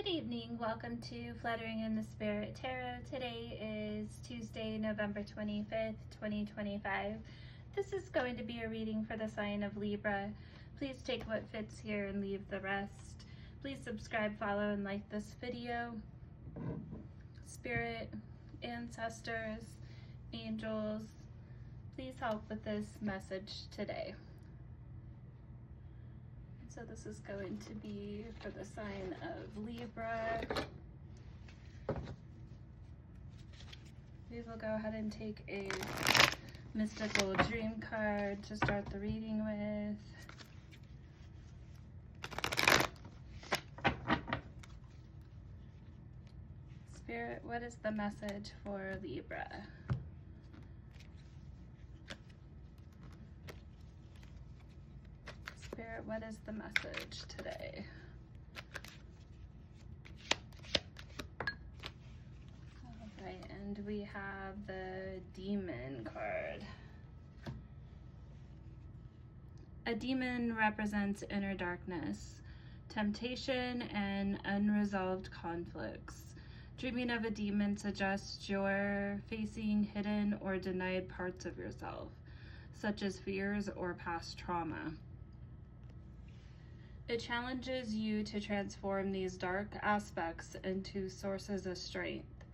Good evening. Welcome to Fluttering in the Spirit Tarot. Today is Tuesday, November 25th, 2025. This is going to be a reading for the sign of Libra. Please take what fits here and leave the rest. Please subscribe, follow, and like this video. Spirit, ancestors, angels, please help with this message today. So this is going to be for the sign of Libra. We will go ahead and take a mystical dream card to start the reading with. Spirit, what is the message for Libra? Spirit, what is the message today? Alright, and we have the Demon card. A demon represents inner darkness, temptation, and unresolved conflicts. Dreaming of a demon suggests you're facing hidden or denied parts of yourself, such as fears or past trauma. It challenges you to transform these dark aspects into sources of strength,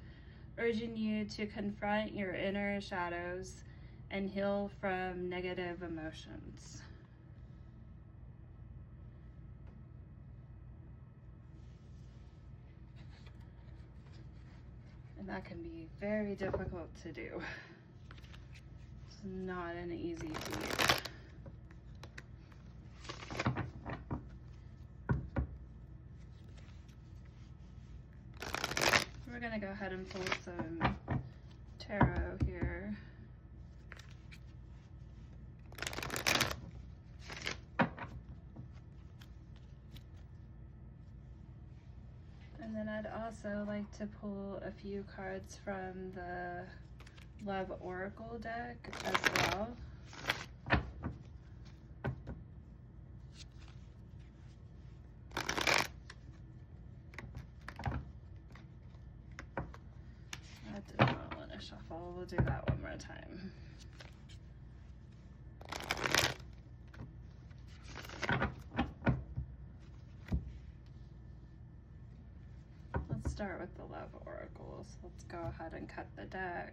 urging you to confront your inner shadows and heal from negative emotions. And that can be very difficult to do. It's not an easy feat. We're going to go ahead and pull some tarot here. And then I'd also like to pull a few cards from the Love Oracle deck as well. Shuffle. We'll do that one more time. Let's start with the Love Oracle. So let's go ahead and cut the deck.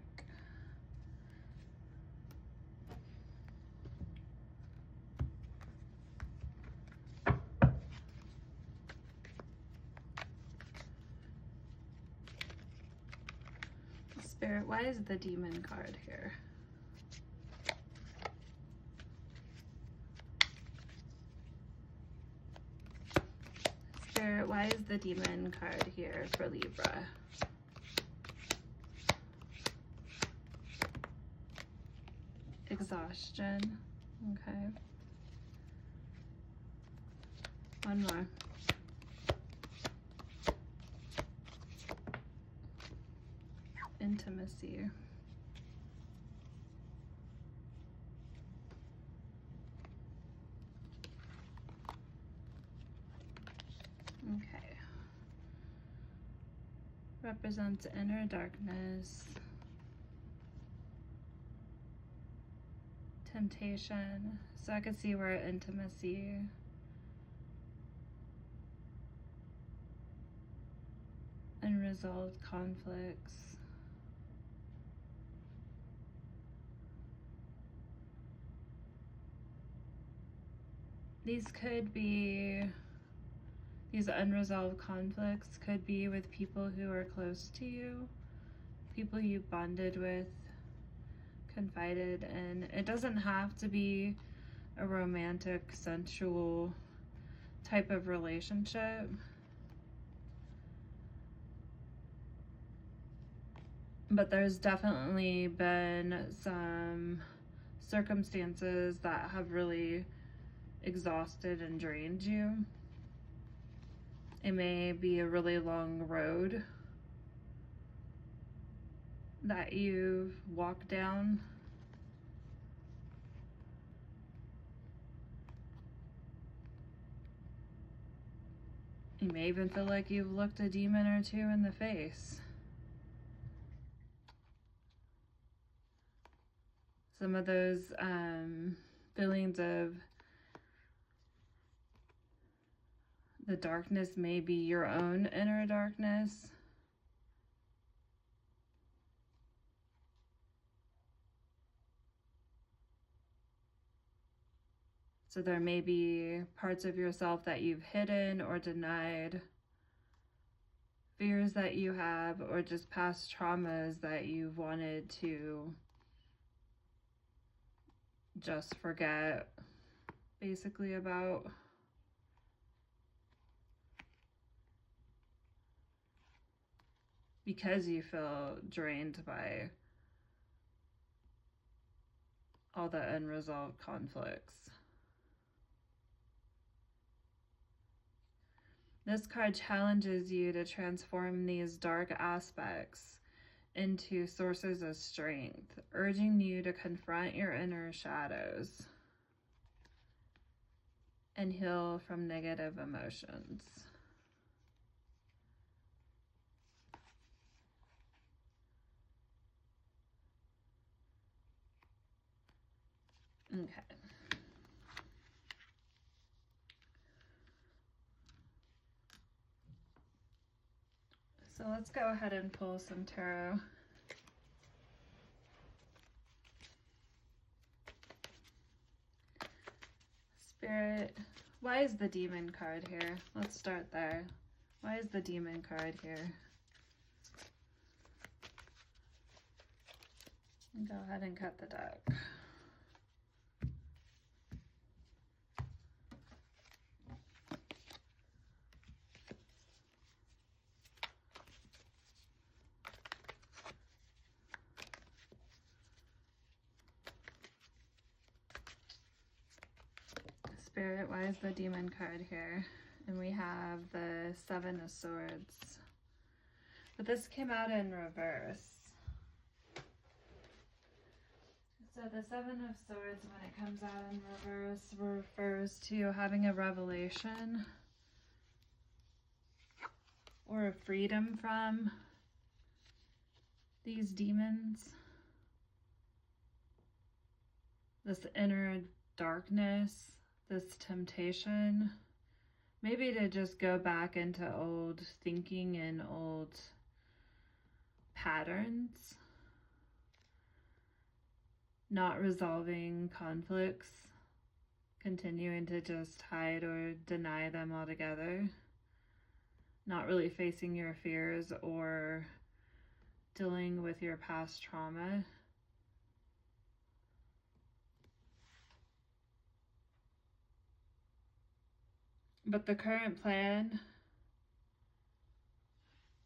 Spirit, why is the Demon card here? Spirit, why is the Demon card here for Libra? Exhaustion. Okay. One more. Intimacy. Okay. Represents inner darkness, temptation. So I could see where intimacy, unresolved conflicts. These unresolved conflicts could be with people who are close to you, people you bonded with, confided in. It doesn't have to be a romantic, sensual type of relationship. But there's definitely been some circumstances that have really exhausted and drained you. It may be a really long road that you've walked down. You may even feel like you've looked a demon or two in the face. Some of those feelings of the darkness may be your own inner darkness. So there may be parts of yourself that you've hidden or denied, fears that you have, or just past traumas that you've wanted to just forget, basically, about. Because you feel drained by all the unresolved conflicts. This card challenges you to transform these dark aspects into sources of strength, urging you to confront your inner shadows and heal from negative emotions. Okay. So let's go ahead and pull some tarot. Spirit, why is the demon card here? Let's start there. Why is the demon card here? Go ahead and cut the deck. Spirit, why is the demon card here? And we have the Seven of Swords. But this came out in reverse. So the Seven of Swords, when it comes out in reverse, refers to having a revelation or a freedom from these demons. This inner darkness, this temptation, maybe to just go back into old thinking and old patterns, not resolving conflicts, continuing to just hide or deny them altogether, not really facing your fears or dealing with your past trauma. But the current plan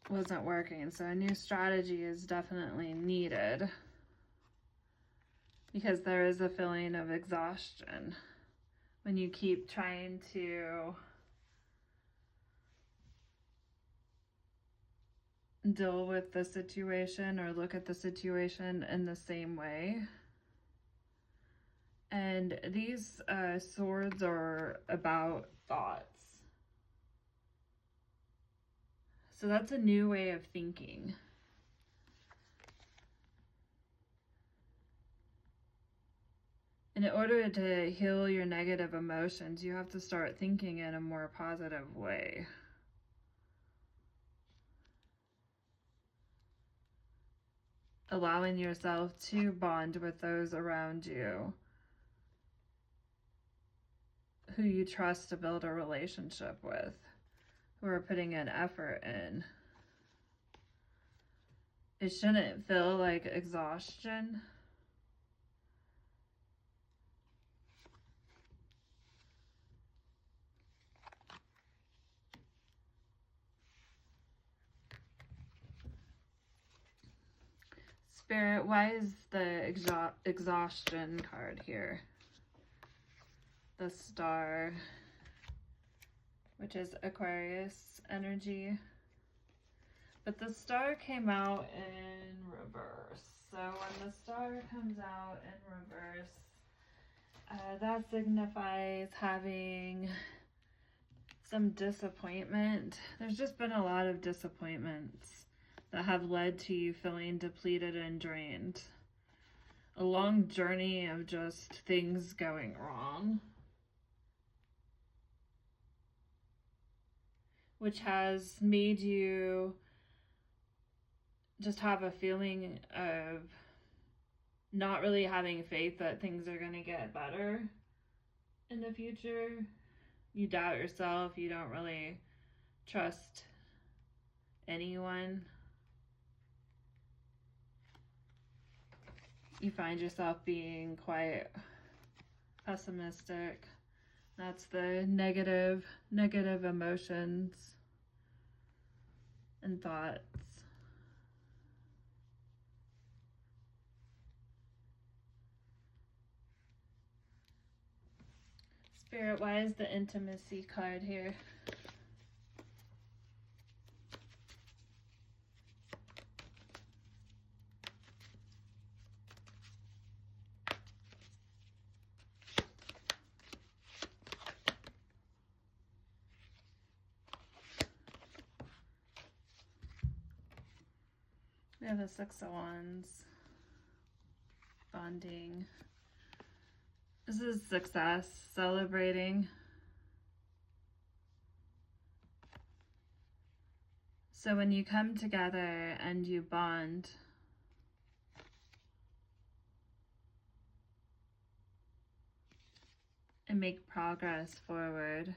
wasn't working, so a new strategy is definitely needed, because there is a feeling of exhaustion when you keep trying to deal with the situation or look at the situation in the same way. And these swords are about thoughts. So that's a new way of thinking. And in order to heal your negative emotions, you have to start thinking in a more positive way. Allowing yourself to bond with those around you who you trust to build a relationship with, who are putting an effort in. It shouldn't feel like exhaustion. Spirit, why is the exhaustion card here? The Star, which is Aquarius energy. But the Star came out in reverse. So when the Star comes out in reverse, that signifies having some disappointment. There's just been a lot of disappointments that have led to you feeling depleted and drained. A long journey of just things going wrong, which has made you just have a feeling of not really having faith that things are going to get better in the future. You doubt yourself. You don't really trust anyone. You find yourself being quite pessimistic. That's the negative emotions and thoughts. Spirit, why is the intimacy card here? We have the Six of Wands, bonding. This is success, celebrating. So when you come together and you bond, and make progress forward,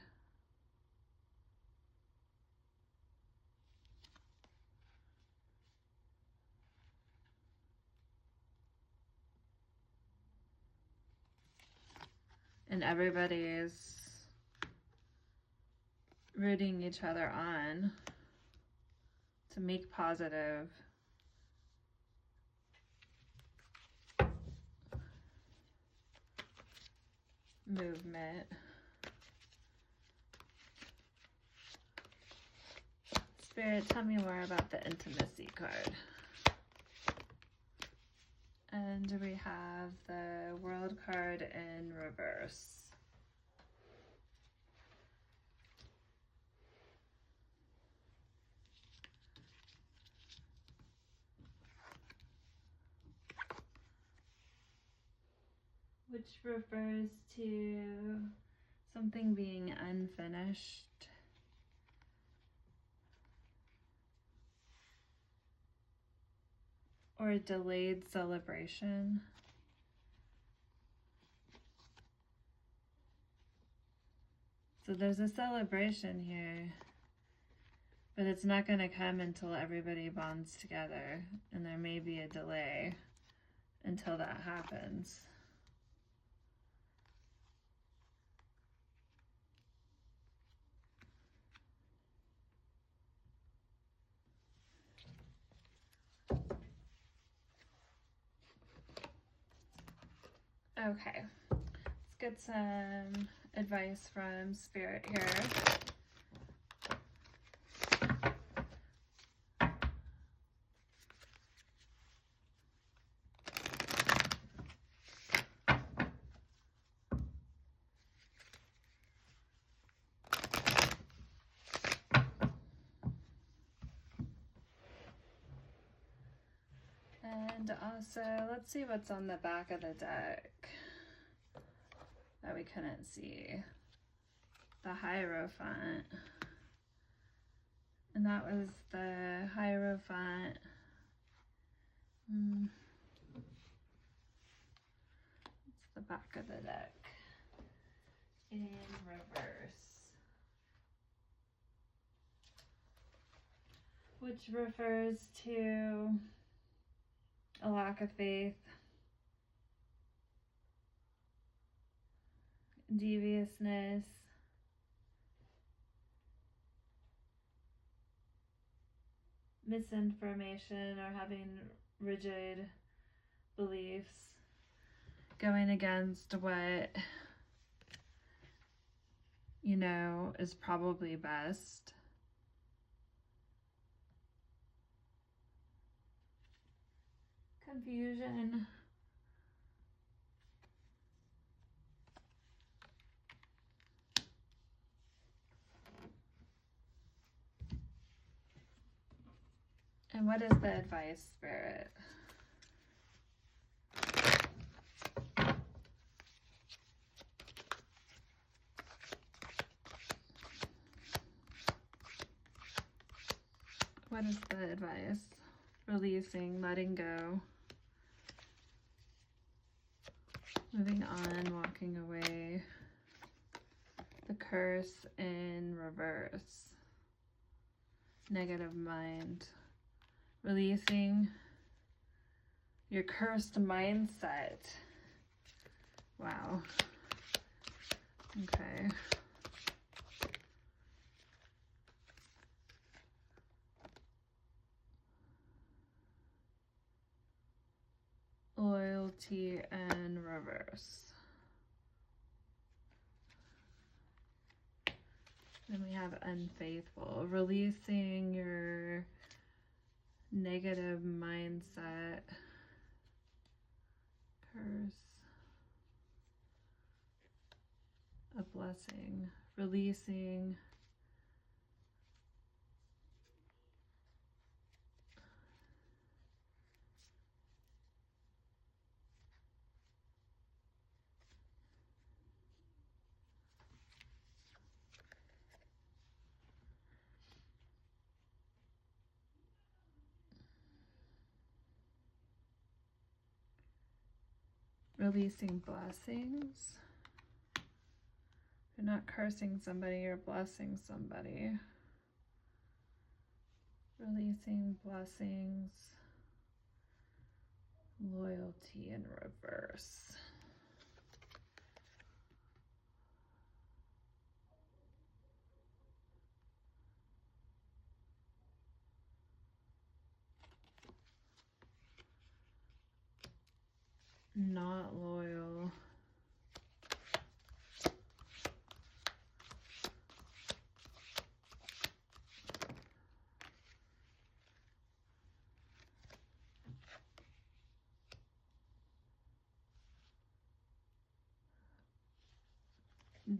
and everybody is rooting each other on to make positive movement. Spirit, tell me more about the intimacy card. And we have the World card in reverse. Which refers to something being unfinished. Or a delayed celebration. So there's a celebration here, but it's not going to come until everybody bonds together, and there may be a delay until that happens. Okay, let's get some advice from Spirit here. And also, let's see what's on the back of the deck that we couldn't see. The Hierophant. And that was the Hierophant. It's the back of the deck in reverse, which refers to a lack of faith, deviousness, misinformation, or having rigid beliefs, going against what you know is probably best. Confusion. And what is the advice, Spirit? What is the advice? Releasing, letting go, moving on, walking away. The curse in reverse. Negative mind. Releasing your cursed mindset. Wow. Okay. Loyalty and reverse. Then we have unfaithful. Releasing your negative mindset. Curse. A blessing. Releasing blessings. You're not cursing somebody, you're blessing somebody. Releasing blessings. Loyalty in reverse. Not loyal.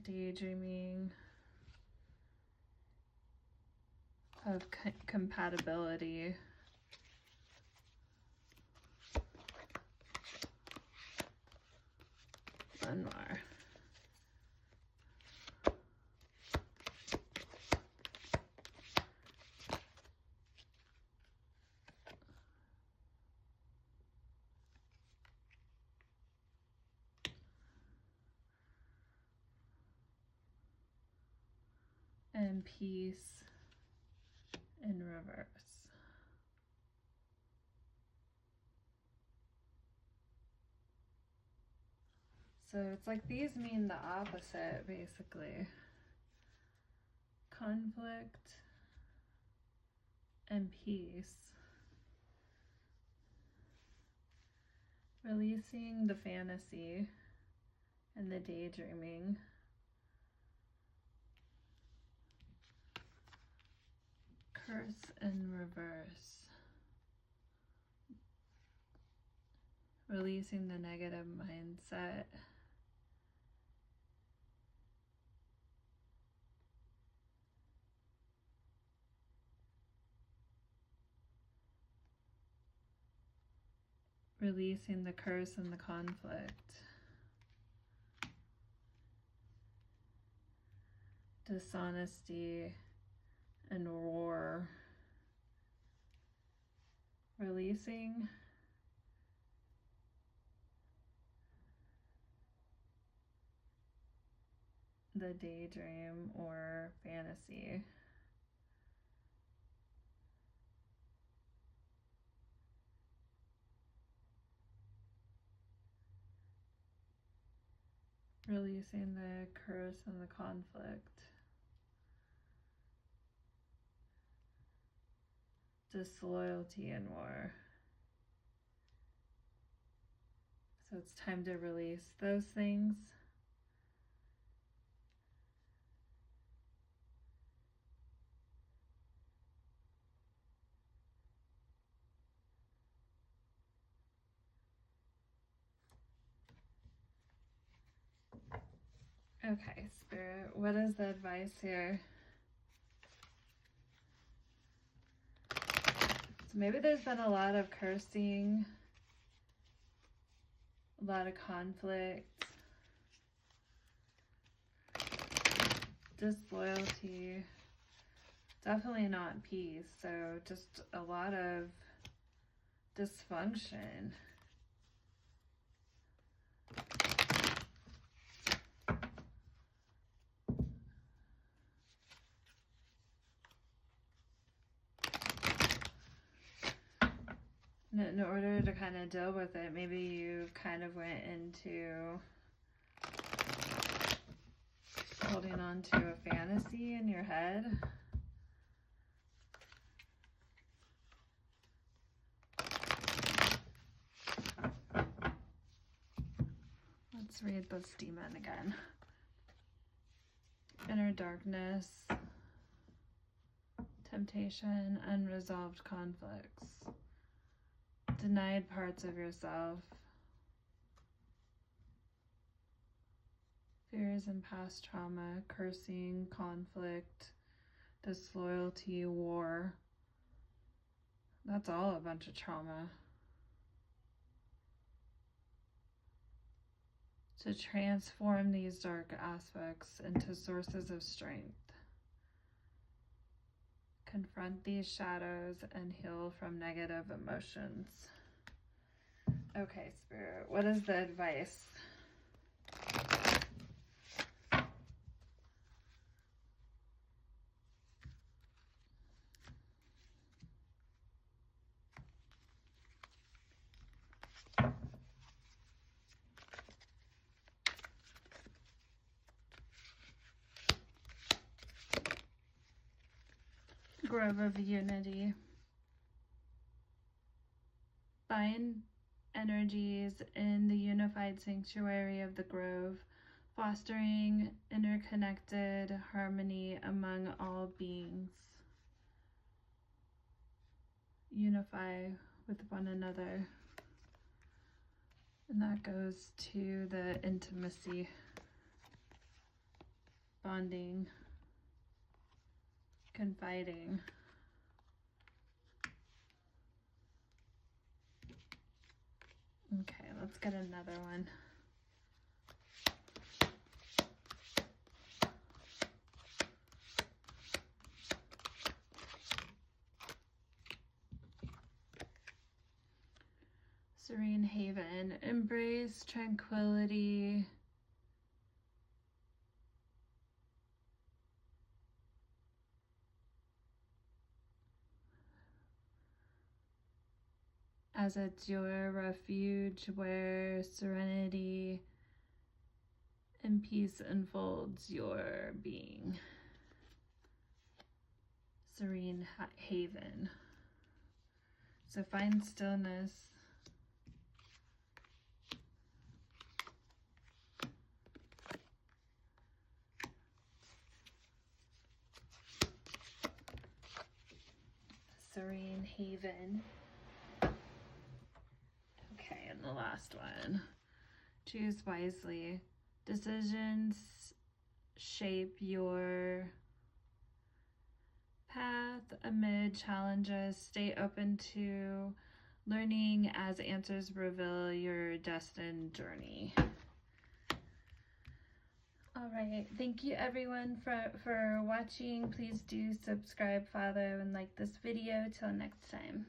Daydreaming of compatibility. One more. And peace in reverse. So it's like these mean the opposite, basically. Conflict and peace. Releasing the fantasy and the daydreaming. Curse in reverse. Releasing the negative mindset. Releasing the curse and the conflict. Dishonesty and war. Releasing the daydream or fantasy. Releasing the curse and the conflict. Disloyalty and war. So it's time to release those things. Okay, Spirit, what is the advice here? It's So maybe there's been a lot of cursing, a lot of conflict, disloyalty, definitely not peace. So just a lot of dysfunction. In order to kind of deal with it, maybe you kind of went into holding on to a fantasy in your head. Let's read this demon again. Inner darkness, temptation, unresolved conflicts, denied parts of yourself, fears and past trauma, cursing, conflict, disloyalty, war. That's all a bunch of trauma. To transform these dark aspects into sources of strength. Confront these shadows and heal from negative emotions. Okay, Spirit, what is the advice? Grove of Unity. Bind energies in the unified sanctuary of the grove, fostering interconnected harmony among all beings. Unify with one another. And that goes to the intimacy, bonding, confiding. Okay, let's get another one. Serene haven. Embrace tranquility. As it's your refuge where serenity and peace unfolds your being. Serene haven. So find stillness. Serene haven. Okay, and the last one. Choose wisely. Decisions shape your path amid challenges. Stay open to learning as answers reveal your destined journey. All right, thank you everyone for watching. Please do subscribe, follow, and like this video. Till next time.